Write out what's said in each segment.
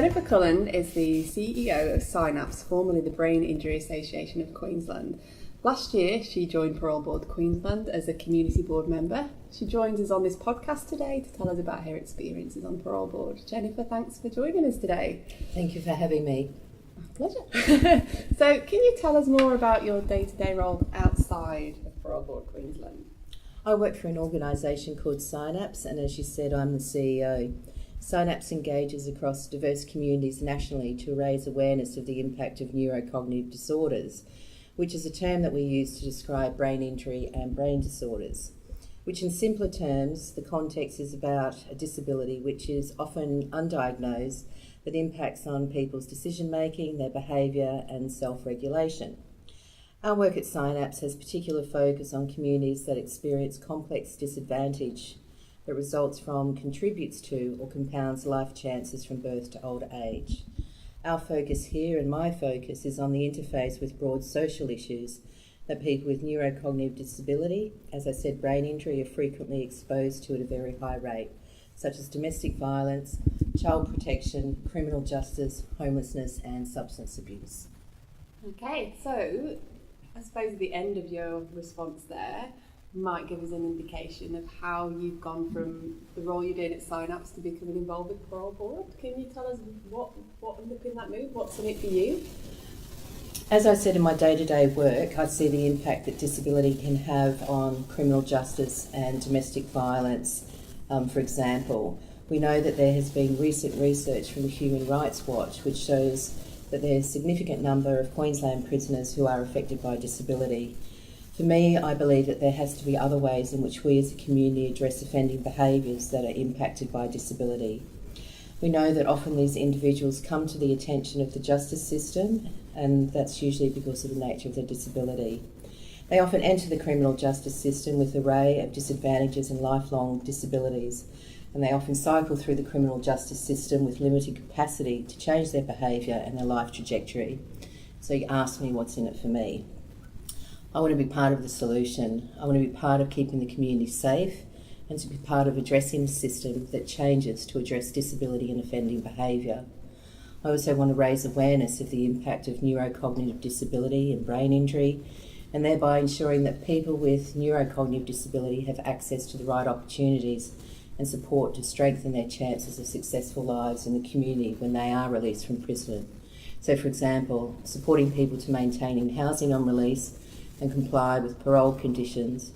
Jennifer Cullen is the CEO of Synapse, formerly the Brain Injury Association of Queensland. Last year, she joined Parole Board Queensland as a community board member. She joins us on this podcast today to tell us about her experiences on Parole Board. Jennifer, thanks for joining us today. Thank you for having me. Pleasure. So, can you tell us more about your day-to-day role outside of Parole Board Queensland? I work for an organisation called Synapse, and as you said, I'm the CEO. Synapse engages across diverse communities nationally to raise awareness of the impact of neurocognitive disorders, which is a term that we use to describe brain injury and brain disorders, which in simpler terms, the context is about a disability which is often undiagnosed that impacts on people's decision-making, their behaviour and self-regulation. Our work at Synapse has particular focus on communities that experience complex disadvantage that results from, contributes to or compounds life chances from birth to old age. Our focus here, and my focus, is on the interface with broad social issues that people with neurocognitive disability, as I said, brain injury, are frequently exposed to at a very high rate, such as domestic violence, child protection, criminal justice, homelessness and substance abuse. Okay, so I suppose at the end of your response there might give us an indication of how you've gone from the role you did at Synapse to becoming involved with Parole Board. Can you tell us what underpinned that move? What's in it for you? As I said in my day-to-day work, I see the impact that disability can have on criminal justice and domestic violence. For example, we know that there has been recent research from the Human Rights Watch which shows that there's a significant number of Queensland prisoners who are affected by disability. For me, I believe that there has to be other ways in which we as a community address offending behaviours that are impacted by disability. We know that often these individuals come to the attention of the justice system, and that's usually because of the nature of their disability. They often enter the criminal justice system with an array of disadvantages and lifelong disabilities, and they often cycle through the criminal justice system with limited capacity to change their behaviour and their life trajectory. So you ask me what's in it for me. I want to be part of the solution. I want to be part of keeping the community safe and to be part of addressing a system that changes to address disability and offending behaviour. I also want to raise awareness of the impact of neurocognitive disability and brain injury, and thereby ensuring that people with neurocognitive disability have access to the right opportunities and support to strengthen their chances of successful lives in the community when they are released from prison. So, for example, supporting people to maintain housing on release and comply with parole conditions.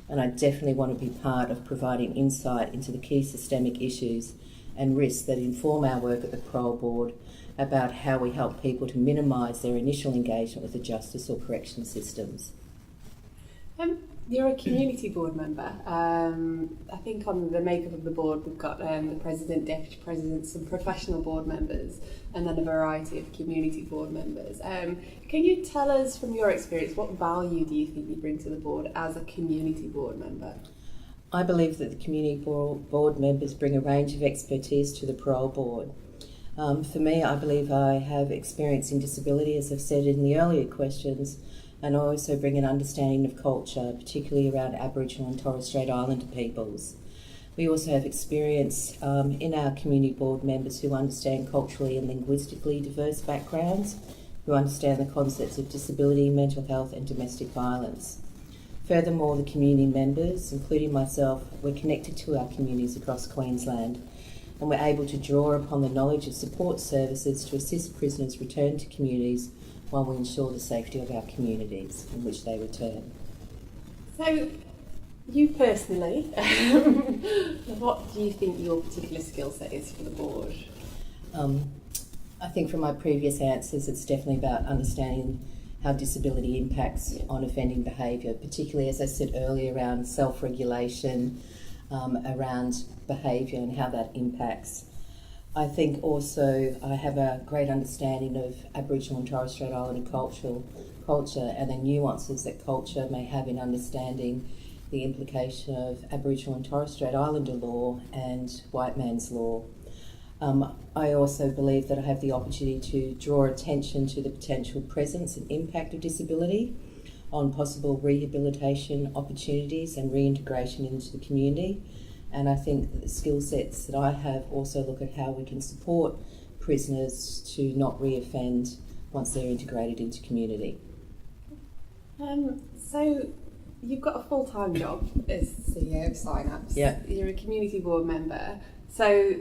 And I definitely want to be part of providing insight into the key systemic issues and risks that inform our work at the Parole Board about how we help people to minimise their initial engagement with the justice or correction systems. You're a community board member. I think on the makeup of the board we've got the president, deputy president, some professional board members, and then a variety of community board members. Can you tell us from your experience, what value do you think you bring to the board as a community board member? I believe that the community board members bring a range of expertise to the Parole Board. For me, I believe I have experience in disability, as I've said in the earlier questions, and I also bring an understanding of culture, particularly around Aboriginal and Torres Strait Islander peoples. We also have experience in our community board members who understand culturally and linguistically diverse backgrounds, who understand the concepts of disability, mental health and domestic violence. Furthermore, the community members, including myself, we're connected to our communities across Queensland, and we're able to draw upon the knowledge of support services to assist prisoners return to communities while we ensure the safety of our communities in which they return. So, you personally, what do you think your particular skill set is for the board? I think from my previous answers, it's definitely about understanding how disability impacts on offending behaviour, particularly, as I said earlier, around self-regulation, around behaviour and how that impacts. I think also I have a great understanding of Aboriginal and Torres Strait Islander culture and the nuances that culture may have in understanding the implication of Aboriginal and Torres Strait Islander law and white man's law. I also believe that I have the opportunity to draw attention to the potential presence and impact of disability on possible rehabilitation opportunities and reintegration into the community. And I think that the skill sets that I have also look at how we can support prisoners to not reoffend once they're integrated into community. So you've got a full-time job as CEO of Synapse. Yeah. You're a community board member. So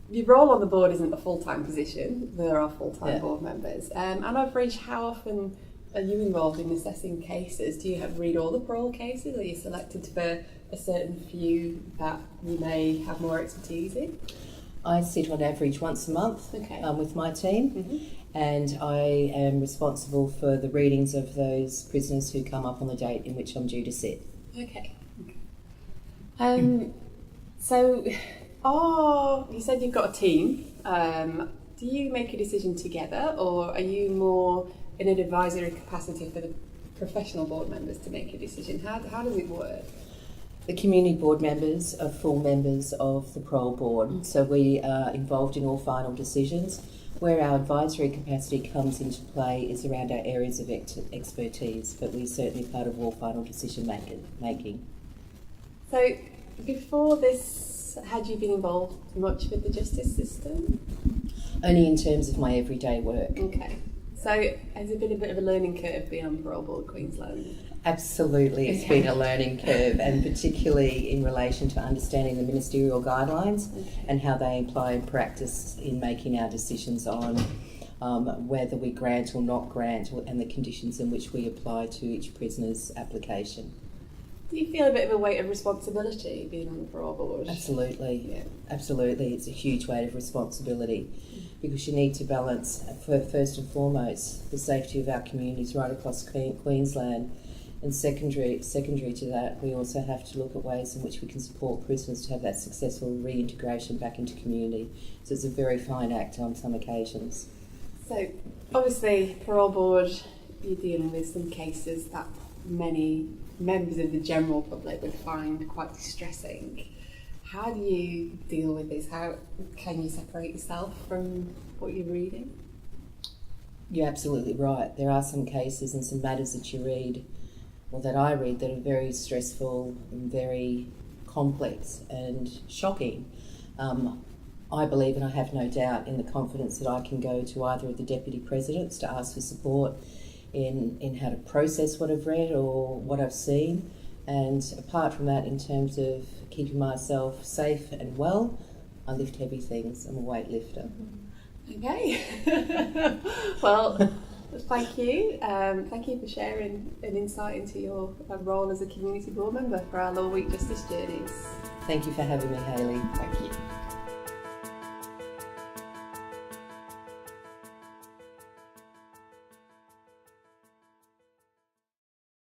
your role on the board isn't a full-time position. There are full-time board members. On average, how often are you involved in assessing cases? Do you read all the parole cases? Are you selected for a certain few that you may have more expertise in? I sit on average once a month with my team, and I am responsible for the readings of those prisoners who come up on the date in which I'm due to sit. Okay. So, you said you've got a team. Do you make a decision together, or are you more in an advisory capacity for the professional board members to make a decision? How does it work? The community board members are full members of the parole board, so we are involved in all final decisions. Where our advisory capacity comes into play is around our areas of expertise, but we're certainly part of all final decision making. So, before this, had you been involved much with the justice system? Only in terms of my everyday work. Okay. So, has it been a bit of a learning curve being on Parole Board Queensland? Absolutely, it's been a learning curve, and particularly in relation to understanding the ministerial guidelines and how they apply in practice in making our decisions on whether we grant or not grant, and the conditions in which we apply to each prisoner's application. Do you feel a bit of a weight of responsibility being on the parole board? Absolutely, absolutely. It's a huge weight of responsibility because you need to balance, first and foremost, the safety of our communities right across Queensland. And secondary to that, we also have to look at ways in which we can support prisoners to have that successful reintegration back into community. So it's a very fine act on some occasions. So, obviously, parole board, you're dealing with some cases that many members of the general public would find quite distressing. How do you deal with this? How can you separate yourself from what you're reading? You're absolutely right. There are some cases and some matters that you read, or that I read, that are very stressful and very complex and shocking. I believe, and I have no doubt, in the confidence that I can go to either of the deputy presidents to ask for support in how to process what I've read or what I've seen. And apart from that, in terms of keeping myself safe and well, I lift heavy things. I'm a weightlifter. Okay. Well, thank you. Thank you for sharing an insight into your role as a community board member for our Law Week Justice Journeys. Thank you for having me, Hayley. Thank you.